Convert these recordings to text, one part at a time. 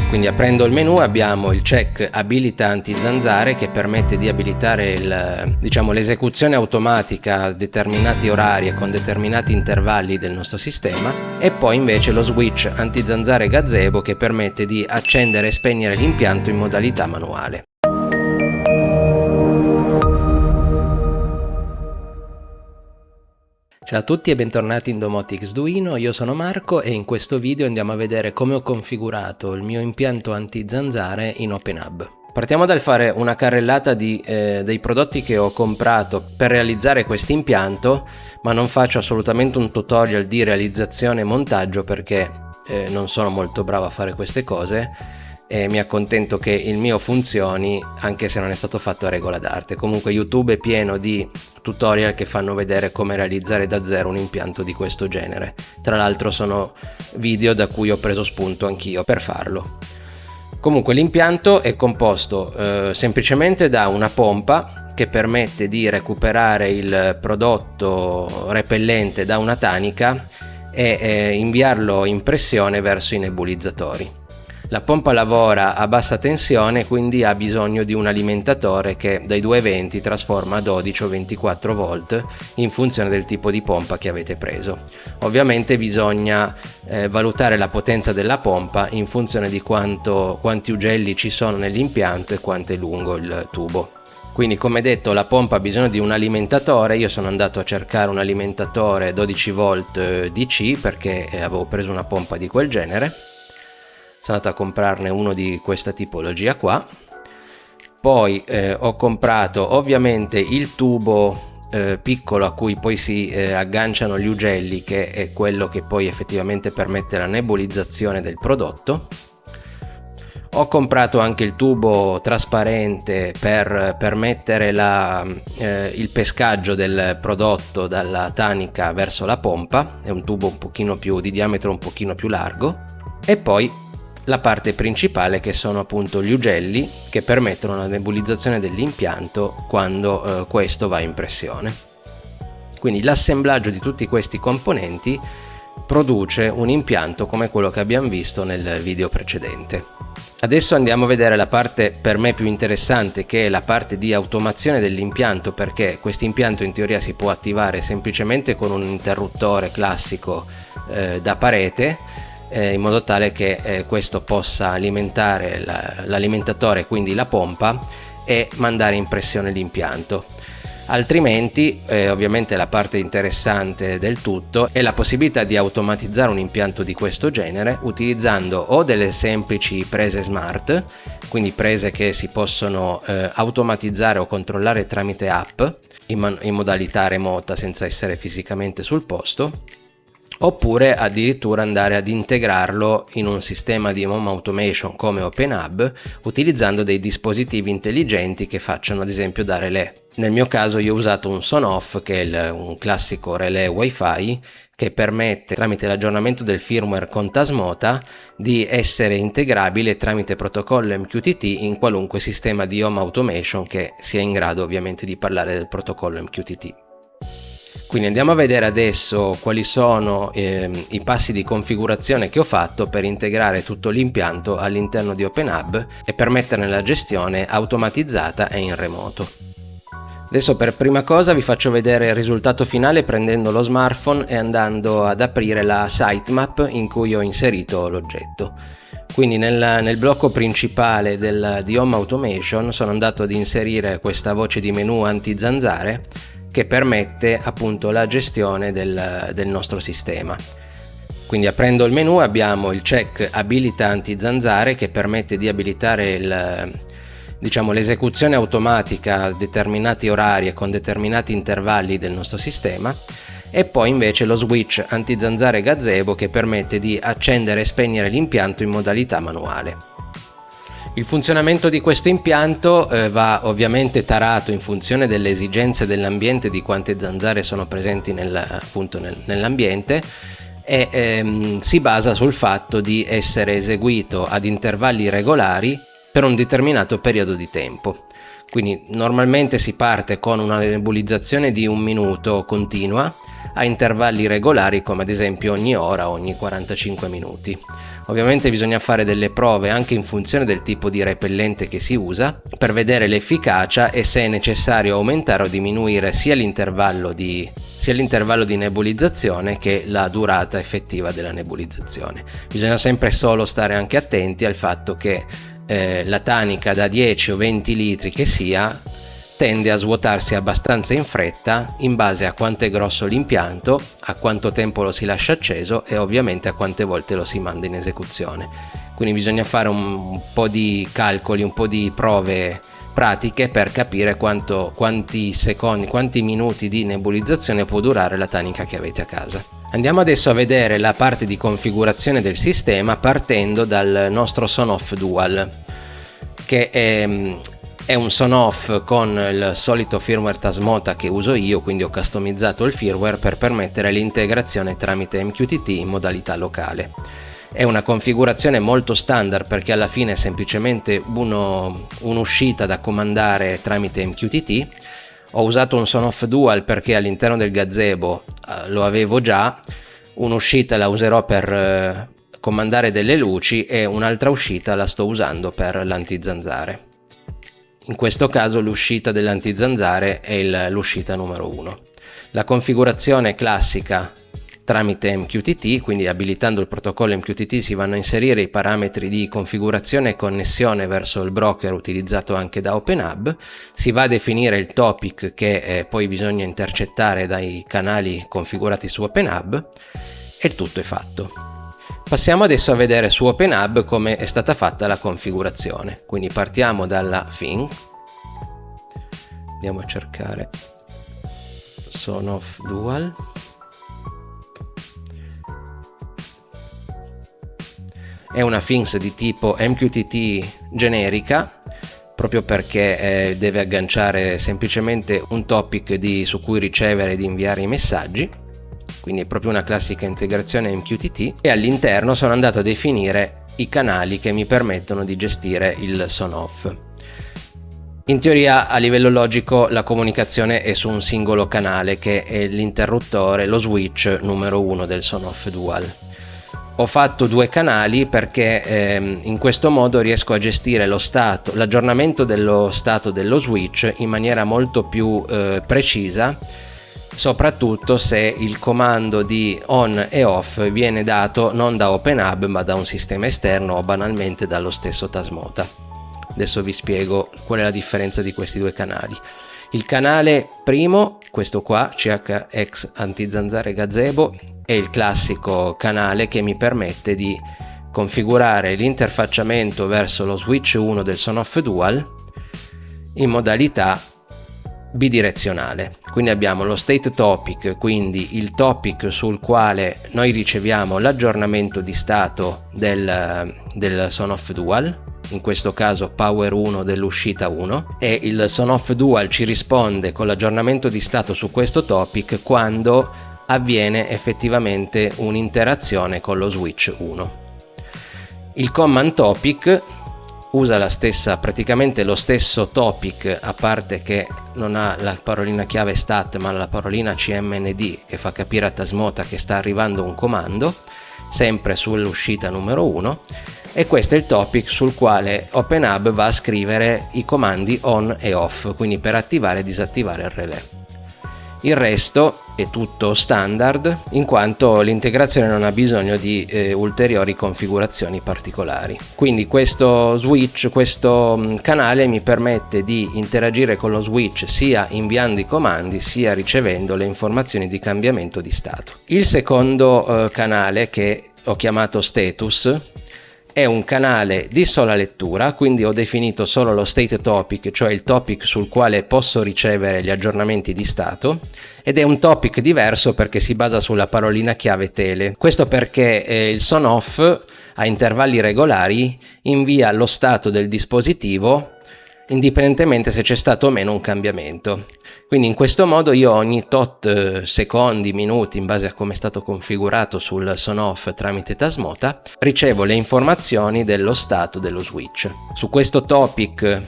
Quindi aprendo il menu abbiamo il check abilita anti-zanzare che permette di abilitare l'esecuzione automatica a determinati orari e con determinati intervalli del nostro sistema, e poi invece lo switch anti-zanzare gazebo che permette di accendere e spegnere l'impianto in modalità manuale. Ciao a tutti e bentornati in Domotics Duino, io sono Marco e in questo video andiamo a vedere come ho configurato il mio impianto anti-zanzare in OpenHub. Partiamo dal fare una carrellata dei prodotti che ho comprato per realizzare questo impianto, ma non faccio assolutamente un tutorial di realizzazione e montaggio perché non sono molto bravo a fare queste cose. E mi accontento che il mio funzioni anche se non è stato fatto a regola d'arte. Comunque YouTube è pieno di tutorial che fanno vedere come realizzare da zero un impianto di questo genere. Tra l'altro sono video da cui ho preso spunto anch'io per farlo. Comunque l'impianto è composto semplicemente da una pompa che permette di recuperare il prodotto repellente da una tanica e inviarlo in pressione verso i nebulizzatori. La pompa lavora a bassa tensione, quindi ha bisogno di un alimentatore che dai 220 trasforma a 12 o 24 volt in funzione del tipo di pompa che avete preso. Ovviamente bisogna valutare la potenza della pompa in funzione di quanti ugelli ci sono nell'impianto e quanto è lungo il tubo. Quindi, come detto, la pompa ha bisogno di un alimentatore. Io sono andato a cercare un alimentatore 12 volt DC perché avevo preso una pompa di quel genere. Sono andato a comprarne uno di questa tipologia qua. Poi ho comprato ovviamente il tubo piccolo a cui poi si agganciano gli ugelli, che è quello che poi effettivamente permette la nebulizzazione del prodotto. Ho comprato anche il tubo trasparente per permettere il pescaggio del prodotto dalla tanica verso la pompa. È un tubo un pochino più di diametro, un pochino più largo. E poi la parte principale, che sono appunto gli ugelli che permettono la nebulizzazione dell'impianto quando questo va in pressione. Quindi l'assemblaggio di tutti questi componenti produce un impianto come quello che abbiamo visto nel video precedente. Adesso andiamo a vedere la parte per me più interessante, che è la parte di automazione dell'impianto, perché questo impianto in teoria si può attivare semplicemente con un interruttore classico da parete, in modo tale che questo possa alimentare l'alimentatore, quindi la pompa, e mandare in pressione l'impianto. Altrimenti ovviamente la parte interessante del tutto è la possibilità di automatizzare un impianto di questo genere utilizzando o delle semplici prese smart, quindi prese che si possono automatizzare o controllare tramite app in modalità remota senza essere fisicamente sul posto, oppure addirittura andare ad integrarlo in un sistema di home automation come OpenHub, utilizzando dei dispositivi intelligenti che facciano ad esempio da relè. Nel mio caso io ho usato un Sonoff, che è un classico relè wifi che permette, tramite l'aggiornamento del firmware con Tasmota, di essere integrabile tramite protocollo MQTT in qualunque sistema di home automation che sia in grado ovviamente di parlare del protocollo MQTT. Quindi andiamo a vedere adesso quali sono i passi di configurazione che ho fatto per integrare tutto l'impianto all'interno di OpenHub e permetterne la gestione automatizzata e in remoto. Adesso per prima cosa vi faccio vedere il risultato finale prendendo lo smartphone e andando ad aprire la sitemap in cui ho inserito l'oggetto. Quindi nel blocco principale di Home Automation sono andato ad inserire questa voce di menu anti-zanzare che permette appunto la gestione del nostro sistema. Quindi aprendo il menu abbiamo il check abilita anti-zanzare che permette di abilitare l'esecuzione automatica a determinati orari e con determinati intervalli del nostro sistema, e poi invece lo switch anti-zanzare gazebo che permette di accendere e spegnere l'impianto in modalità manuale. Il funzionamento di questo impianto va ovviamente tarato in funzione delle esigenze dell'ambiente, di quante zanzare sono presenti nell'ambiente, e si basa sul fatto di essere eseguito ad intervalli regolari per un determinato periodo di tempo. Quindi normalmente si parte con una nebulizzazione di 1 minuto continua a intervalli regolari, come ad esempio ogni ora, ogni 45 minuti. Ovviamente bisogna fare delle prove anche in funzione del tipo di repellente che si usa per vedere l'efficacia e se è necessario aumentare o diminuire sia l'intervallo di nebulizzazione che la durata effettiva della nebulizzazione. Bisogna sempre solo stare anche attenti al fatto che la tanica da 10 o 20 litri che sia tende a svuotarsi abbastanza in fretta in base a quanto è grosso l'impianto, a quanto tempo lo si lascia acceso e ovviamente a quante volte lo si manda in esecuzione. Quindi bisogna fare un po' di calcoli, un po' di prove pratiche per capire quanti secondi, quanti minuti di nebulizzazione può durare la tanica che avete a casa. Andiamo adesso a vedere la parte di configurazione del sistema partendo dal nostro Sonoff Dual, che è un Sonoff con il solito firmware Tasmota che uso io, quindi ho customizzato il firmware per permettere l'integrazione tramite MQTT in modalità locale. È una configurazione molto standard perché alla fine è semplicemente un'uscita da comandare tramite MQTT. Ho usato un Sonoff Dual perché all'interno del gazebo lo avevo già, un'uscita la userò per comandare delle luci e un'altra uscita la sto usando per l'antizanzare. In questo caso l'uscita dell'antizanzare è l'uscita numero 1. La configurazione classica tramite MQTT, quindi abilitando il protocollo MQTT si vanno a inserire i parametri di configurazione e connessione verso il broker utilizzato anche da OpenHub, si va a definire il topic che poi bisogna intercettare dai canali configurati su OpenHub e il tutto è fatto. Passiamo adesso a vedere su OpenHub come è stata fatta la configurazione. Quindi partiamo dalla thing, andiamo a cercare Sonoff Dual, è una things di tipo MQTT generica proprio perché deve agganciare semplicemente un topic su cui ricevere ed inviare i messaggi. Quindi è proprio una classica integrazione MQTT e all'interno sono andato a definire i canali che mi permettono di gestire il Sonoff. In teoria a livello logico la comunicazione è su un singolo canale che è l'interruttore, lo switch numero 1 del Sonoff Dual. Ho fatto 2 canali perché in questo modo riesco a gestire l'aggiornamento dello stato dello switch in maniera molto più precisa, soprattutto se il comando di on e off viene dato non da OpenHub ma da un sistema esterno o banalmente dallo stesso Tasmota. Adesso vi spiego qual è la differenza di questi 2 canali. Il canale primo, questo qua, CHX Antizanzare Gazebo, è il classico canale che mi permette di configurare l'interfacciamento verso lo switch 1 del Sonoff Dual in modalità bidirezionale. Quindi abbiamo lo state topic, quindi il topic sul quale noi riceviamo l'aggiornamento di stato del Sonoff Dual, in questo caso power 1 dell'uscita 1, e il Sonoff Dual ci risponde con l'aggiornamento di stato su questo topic quando avviene effettivamente un'interazione con lo switch 1. Il command topic usa praticamente lo stesso topic, a parte che non ha la parolina chiave stat ma la parolina cmnd che fa capire a Tasmota che sta arrivando un comando, sempre sull'uscita numero 1, e questo è il topic sul quale OpenHub va a scrivere i comandi on e off, quindi per attivare e disattivare il relè. Il resto è tutto standard in quanto l'integrazione non ha bisogno di ulteriori configurazioni particolari. Quindi questo switch, questo canale mi permette di interagire con lo switch sia inviando i comandi sia ricevendo le informazioni di cambiamento di stato. Il secondo canale, che ho chiamato status, è un canale di sola lettura, quindi ho definito solo lo state topic, cioè il topic sul quale posso ricevere gli aggiornamenti di stato, ed è un topic diverso perché si basa sulla parolina chiave tele. Questo perché il Sonoff a intervalli regolari invia lo stato del dispositivo indipendentemente se c'è stato o meno un cambiamento. Quindi in questo modo io ogni tot secondi, minuti, in base a come è stato configurato sul Sonoff tramite Tasmota, ricevo le informazioni dello stato dello switch. Su questo topic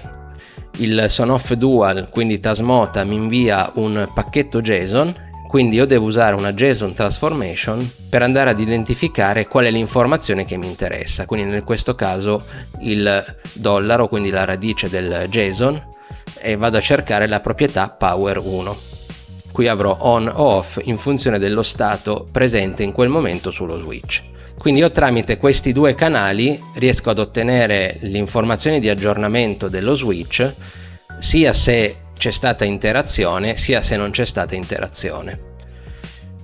il Sonoff Dual, quindi Tasmota, mi invia un pacchetto JSON, Quindi io devo usare una JSON transformation per andare ad identificare qual è l'informazione che mi interessa, quindi in questo caso il dollaro, quindi la radice del JSON, e vado a cercare la proprietà power 1. Qui avrò on o off in funzione dello stato presente in quel momento sullo switch. Quindi io tramite questi due canali riesco ad ottenere le informazioni di aggiornamento dello switch, sia se c'è stata interazione sia se non c'è stata interazione.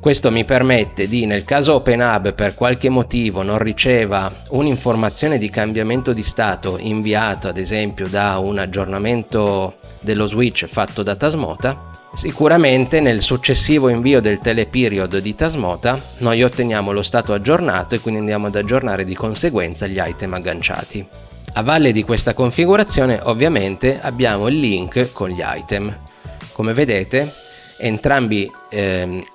Questo mi permette di, nel caso OpenHub per qualche motivo non riceva un'informazione di cambiamento di stato inviato ad esempio da un aggiornamento dello switch fatto da Tasmota, sicuramente nel successivo invio del teleperiod di Tasmota noi otteniamo lo stato aggiornato e quindi andiamo ad aggiornare di conseguenza gli item agganciati. A valle di questa configurazione ovviamente abbiamo il link con gli item. Come vedete entrambi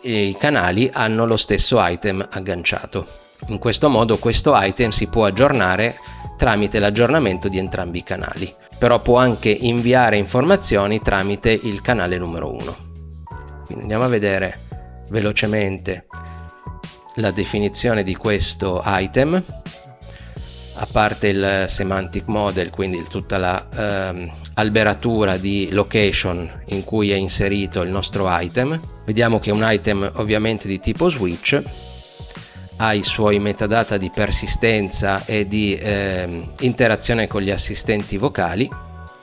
i canali hanno lo stesso item agganciato. In questo modo questo item si può aggiornare tramite l'aggiornamento di entrambi i canali, però può anche inviare informazioni tramite il canale numero 1. Quindi andiamo a vedere velocemente la definizione di questo item. A parte il semantic model, quindi tutta la alberatura di location in cui è inserito il nostro item, vediamo che è un item ovviamente di tipo switch, ha i suoi metadata di persistenza e di interazione con gli assistenti vocali.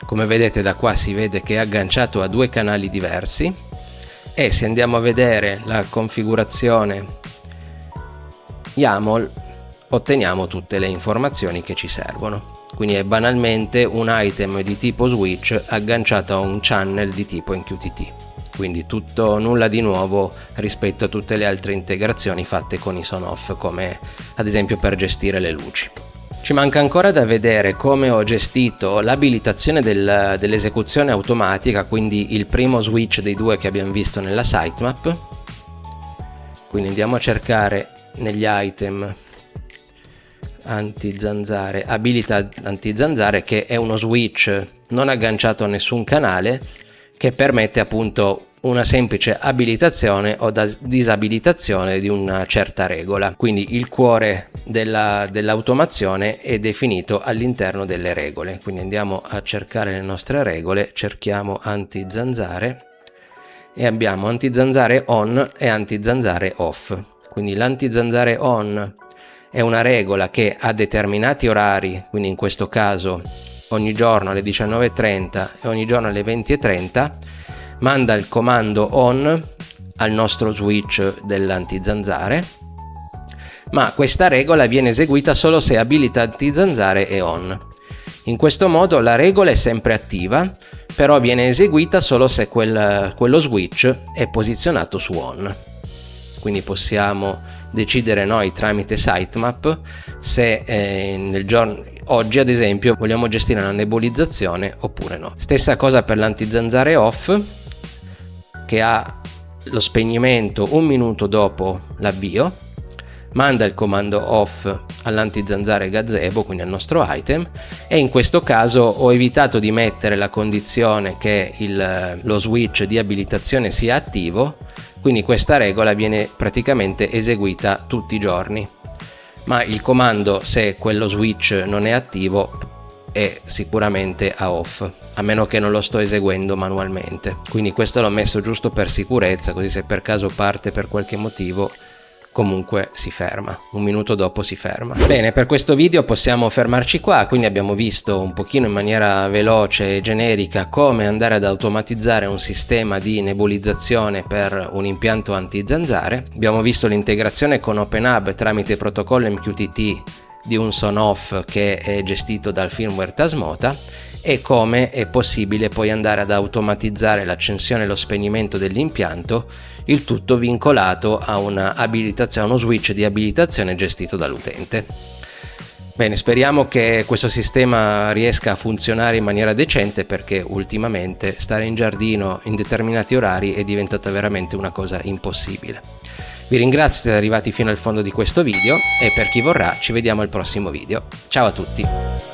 Come vedete da qua si vede che è agganciato a due canali diversi, e se andiamo a vedere la configurazione YAML otteniamo tutte le informazioni che ci servono. Quindi è banalmente un item di tipo switch agganciato a un channel di tipo MQTT, quindi nulla di nuovo rispetto a tutte le altre integrazioni fatte con i Sonoff, come ad esempio per gestire le luci. Ci manca ancora da vedere come ho gestito l'abilitazione dell'esecuzione automatica, quindi il primo switch dei due che abbiamo visto nella sitemap. Quindi andiamo a cercare negli item anti-zanzare, abilita anti-zanzare, che è uno switch non agganciato a nessun canale che permette appunto una semplice abilitazione o disabilitazione di una certa regola. Quindi il cuore dell'automazione è definito all'interno delle regole. Quindi andiamo a cercare le nostre regole, cerchiamo anti-zanzare e abbiamo anti-zanzare on e anti-zanzare off. Quindi l'anti-zanzare on è una regola che a determinati orari, quindi in questo caso ogni giorno alle 19:30 e ogni giorno alle 20:30, manda il comando on al nostro switch dell'antizanzare, ma questa regola viene eseguita solo se abilita antizanzare e on. In questo modo la regola è sempre attiva, però viene eseguita solo se quello switch è posizionato su on. Quindi possiamo decidere noi tramite sitemap se oggi ad esempio vogliamo gestire una nebulizzazione oppure no. Stessa cosa per l'antizanzare off, che ha lo spegnimento un minuto dopo l'avvio, manda il comando off all'antizanzare gazebo, quindi al nostro item, e in questo caso ho evitato di mettere la condizione che lo switch di abilitazione sia attivo, quindi questa regola viene praticamente eseguita tutti i giorni, ma il comando, se quello switch non è attivo, è sicuramente a off, a meno che non lo sto eseguendo manualmente. Quindi questo l'ho messo giusto per sicurezza, così se per caso parte per qualche motivo comunque si ferma, un minuto dopo si ferma. Bene, per questo video possiamo fermarci qua. Quindi abbiamo visto un pochino in maniera veloce e generica come andare ad automatizzare un sistema di nebulizzazione per un impianto anti-zanzare. Abbiamo visto l'integrazione con OpenHub tramite protocollo MQTT di un Sonoff che è gestito dal firmware Tasmota, e come è possibile poi andare ad automatizzare l'accensione e lo spegnimento dell'impianto, il tutto vincolato a uno switch di abilitazione gestito dall'utente. Bene, speriamo che questo sistema riesca a funzionare in maniera decente, perché ultimamente stare in giardino in determinati orari è diventata veramente una cosa impossibile. Vi ringrazio di essere arrivati fino al fondo di questo video, e per chi vorrà ci vediamo al prossimo video. Ciao a tutti!